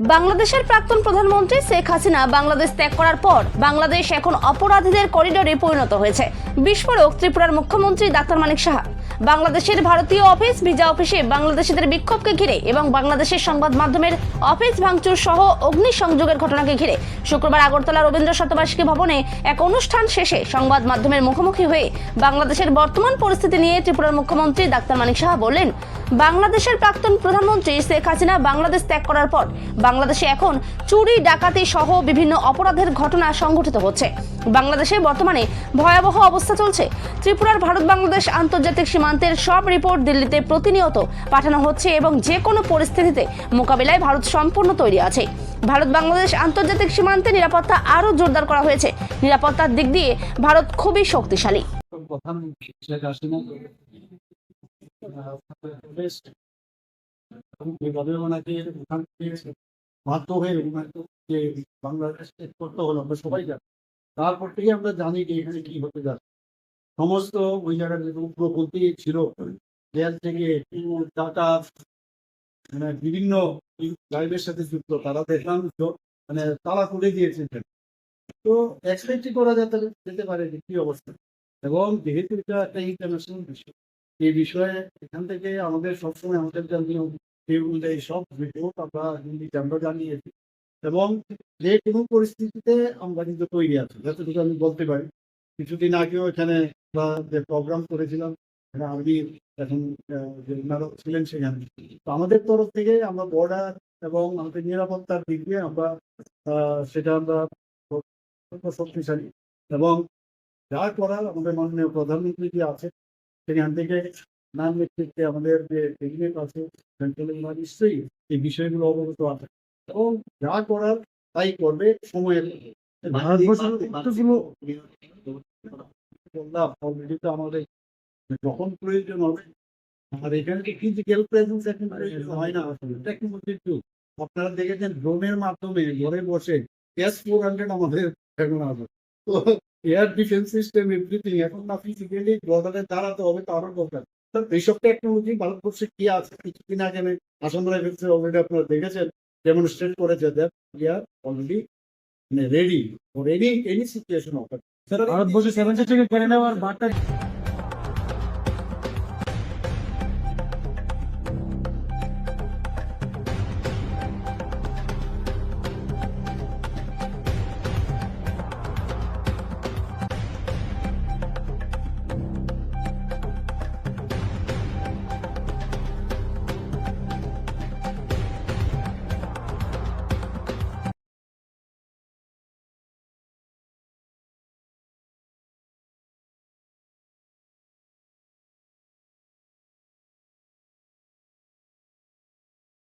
বাংলাদেশের প্রাক্তন প্রধানমন্ত্রী শেখ হাসিনা বাংলাদেশ ত্যাগ করার পর বাংলাদেশ এখন অপরাধীদের করিডোরে পরিণত হয়েছে। বিস্ফোরক ত্রিপুরার মুখ্যমন্ত্রী ডাক্তার মানিক সাহা। বাংলাদেশের ভারতীয় অফিস ভিসা অফিসে বাংলাদেশিদের বিক্ষোভকে ঘিরে এবং বাংলাদেশের সংবাদ মাধ্যমের অফিস ভাঙচুর সহ অগ্নিসংযোগের ঘটনাকে ঘিরে শুক্রবার আগরতলা রবীন্দ্র শতবার্ষিকী ভবনে এক অনুষ্ঠান শেষে সংবাদ মাধ্যমের মুখোমুখি হয়ে বাংলাদেশের বর্তমান পরিস্থিতি নিয়ে ত্রিপুরার মুখ্যমন্ত্রী ডাক্তার মানিক সাহা বললেন, বাংলাদেশের প্রাক্তন প্রধানমন্ত্রী শেখ হাসিনা বাংলাদেশ ত্যাগ করার পর বাংলাদেশে এখন চুরি, ডাকাতি সহ বিভিন্ন অপরাধের ঘটনা সংঘটিত হচ্ছে। বাংলাদেশে বর্তমানে ভয়াবহ অবস্থা চলছে। ত্রিপুরার ভারত বাংলাদেশ আন্তর্জাতিক সীমান্তের সব রিপোর্ট দিল্লিতে প্রতিনিয়ত পাঠানো হচ্ছে এবং যে কোনো পরিস্থিতিতে মোকাবিলায় ভারত সম্পূর্ণ তৈরি আছে। ভারত বাংলাদেশ আন্তর্জাতিক সীমান্তে নিরাপত্তা আরও জোরদার করা হয়েছে। নিরাপত্তার দিক দিয়ে ভারত খুবই শক্তিশালী। বাংলাদেশ করতে হলো আমরা সবাই জানি। তারপর থেকে আমরা জানি যে এখানে কি হতে যাচ্ছে। সমস্ত ওই জায়গায় যে উগ্রপন্থী ছিল, জেল থেকে টাকা মানে বিভিন্ন লাইভের সাথে যুক্ত, তারা দেখলাম মানে তালা তুলে দিয়েছেন। তো এক্সপেক্ট করা যেতে পারে যে কি অবস্থা। এবং যেহেতু এটা একটা ইন্টারন্যাশনাল বিষয়, এই বিষয়ে এখান থেকে আমাদের সবসময় আমাদের জাতীয় সেই অনুযায়ী সব রিপোর্ট আমরা হিন্দিতে আমরা জানিয়েছি এবং যে কোনো পরিস্থিতিতে আমরা কিন্তু তৈরি আছি, যতটুকু আমি বলতে পারি। কিছুদিন আগেও এখানে আমরা যে প্রোগ্রাম করেছিলাম, আমি এখন যে ওনারা ছিলেন সেখানে, তো আমাদের তরফ থেকে আমরা বর্ডার এবং আমাদের নিরাপত্তার দিক দিয়ে আমরা সেটা আমরা শক্তিশালী এবং যা করার আমাদের মাননীয় প্রধানমন্ত্রী যে আছে সেখান থেকে নাম নেতৃত্বে আমাদের যে ক্যাবিনেট আছে নিশ্চয়ই এই বিষয়গুলো অবগত আছে এবং যা করার তাই করবে। সময়ের বললাম অলরেডি তো আমাদের যখন প্রয়োজন হবে, আর এখানে ফিজিক্যাল প্রেজেন্স এখন হয় না, টেকনোলজির যুগ। আপনারা দেখেছেন ড্রোনের মাধ্যমে ঘরে বসে S-400 আমাদের এখন আছে। তো এয়ার ডিফেন্স সিস্টেম এভরিথিং এখন না ফিজিক্যালি বর্ডারে দাঁড়াতে হবে তারও দরকার। এইসব টেকনোলজি ভারতবর্ষে কি আছে কিছুদিন আগে আসাম রাইফেলসের অলরেডি আপনারা দেখেছেন ডেমনস্ট্রেট করেছে that we are already ready for any situation. ভারতবর্ষে 7 থেকে কেড়ে নেওয়ার বার্তা